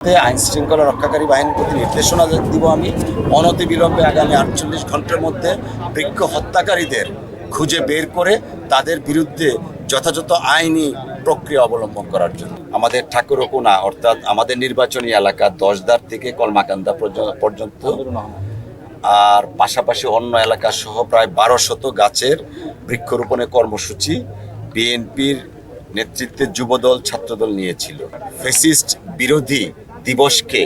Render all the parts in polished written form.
আইন শৃঙ্খলা রক্ষাকারী বাহিনীর প্রতি নির্দেশনা দিব আমি অনতিবিলম্বে আগামী 48 ঘন্টার মধ্যে বৃক্ষ হত্যাকারীদের খুঁজে বের করে তাদের বিরুদ্ধে যথাযথ আইনি প্রক্রিয়া অবলম্বন করার জন্য আমাদের ঠাকুরকোনা অর্থাৎ আমাদের নির্বাচনী এলাকা 10দ্বার থেকে কলমাকান্দা পর্যন্ত আর পাশাপাশি অন্য এলাকা সহ প্রায় 1200 গাছের বৃক্ষরোপণের কর্মসূচি বিএনপির নেতৃত্বে যুবদল ছাত্রদল নিয়েছিল। ফ্যাসিস্ট বিরোধী দিবসকে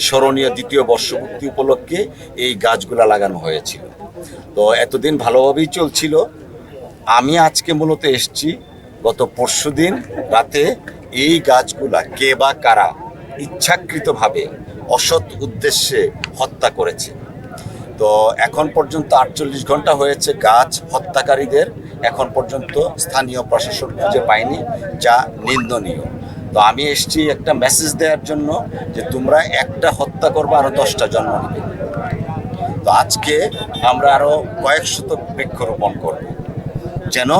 স্মরণীয় দ্বিতীয় বর্ষপূর্তি উপলক্ষে এই গাছগুলা লাগানো হয়েছিল। তো এতদিন ভালোভাবেই চলছিল। আমি আজকে মূলত এসেছি গত পরশুদিন রাতে এই গাছগুলা কে বা কারা ইচ্ছাকৃতভাবে অসৎ উদ্দেশ্যে হত্যা করেছে। তো এখন পর্যন্ত 48 ঘন্টা হয়েছে গাছ হত্যাকারীদের এখন পর্যন্ত স্থানীয় প্রশাসন খুঁজে পায়নি, যা নিন্দনীয়। তো আমি এসেছি একটা মেসেজ দেওয়ার জন্য যে তোমরা একটা হত্যা করবে আরো 10টা জন্ম নেবে। তো আজকে আমরা আরো কয়েক শত বৃক্ষরোপণ করব, যেন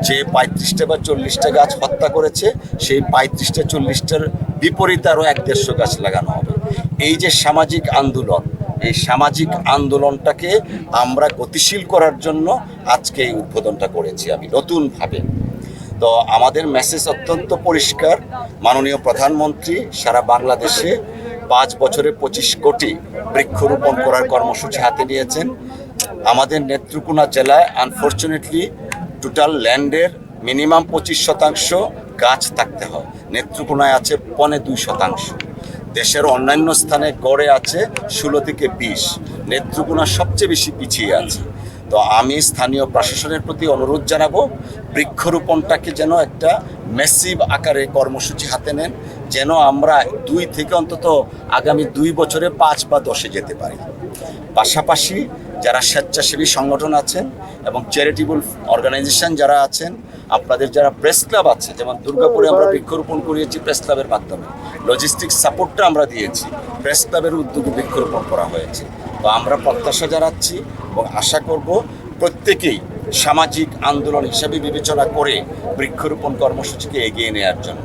যে 35টা বা 40টা গাছ হত্যা করেছে সেই 35টা 40টার বিপরীতে আরো 150 গাছ লাগানো হবে। এই যে সামাজিক আন্দোলন, এই সামাজিক আন্দোলনটাকে আমরা গতিশীল করার জন্য আজকে এই উদ্বোধনটা করেছি আমি নতুনভাবে। তো আমাদের মেসেজ অত্যন্ত পরিষ্কার। মাননীয় প্রধানমন্ত্রী সারা বাংলাদেশে 5 বছরে 25 কোটি বৃক্ষরোপণ করার কর্মসূচি হাতে নিয়েছেন। আমাদের নেত্রকোনা জেলায় আনফর্চুনেটলি টোটাল ল্যান্ডের মিনিমাম 25% গাছ থাকতে হয়। নেত্রকোনায় আছে 2.25%। দেশের অন্যান্য স্থানে গড়ে আছে 16 থেকে 20। নেত্রকোনা সবচেয়ে বেশি পিছিয়ে আছে। তো আমি স্থানীয় প্রশাসনের প্রতি অনুরোধ জানাবো বৃক্ষরোপণটাকে যেন একটা ম্যাসিভ আকারে কর্মসূচি হাতে নেন, যেন আমরা 2 থেকে অন্তত আগামী 2 বছরে 5 বা 10-এ যেতে পারি। পাশাপাশি যারা স্বেচ্ছাসেবী সংগঠন আছেন এবং চ্যারিটেবল অর্গানাইজেশন যারা আছেন, আপনাদের যারা প্রেস ক্লাব আছে, যেমন দুর্গাপুরে আমরা বৃক্ষরোপণ করিয়েছি প্রেস ক্লাবের মাধ্যমে, লজিস্টিক সাপোর্টটা আমরা দিয়েছি, প্রেস ক্লাবের উদ্যোগে বৃক্ষরোপণ করা হয়েছে। তো আমরা প্রত্যাশা জানাচ্ছি এবং আশা করব প্রত্যেকেই সামাজিক আন্দোলন হিসাবে বিবেচনা করে বৃক্ষরোপণ কর্মসূচিকে এগিয়ে নেওয়ার জন্য।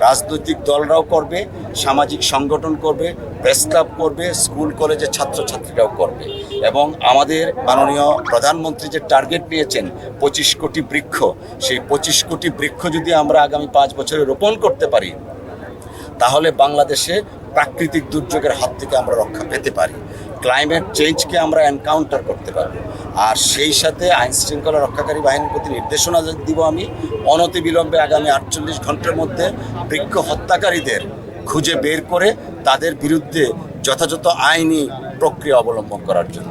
রাজনৈতিক দলরাও করবে, সামাজিক সংগঠন করবে, প্রেস ক্লাব করবে, স্কুল কলেজের ছাত্রছাত্রীরাও করবে। এবং আমাদের মাননীয় প্রধানমন্ত্রী যে টার্গেট নিয়েছেন 25 কোটি বৃক্ষ, সেই 25 কোটি বৃক্ষ যদি আমরা আগামী 5 বছরে রোপণ করতে পারি, তাহলে বাংলাদেশে প্রাকৃতিক দুর্যোগের হাত থেকে আমরা রক্ষা পেতে পারি, ক্লাইমেট চেঞ্জকে আমরা এনকাউন্টার করতে পারবো। আর সেই সাথে আইন শৃঙ্খলা রক্ষাকারী বাহিনীর প্রতি নির্দেশনা দিব আমি অনতিবিলম্বে আগামী 48 ঘন্টার মধ্যে বৃক্ষ হত্যাকারীদের খুঁজে বের করে তাদের বিরুদ্ধে যথাযথ আইনি প্রক্রিয়া অবলম্বন করার জন্য।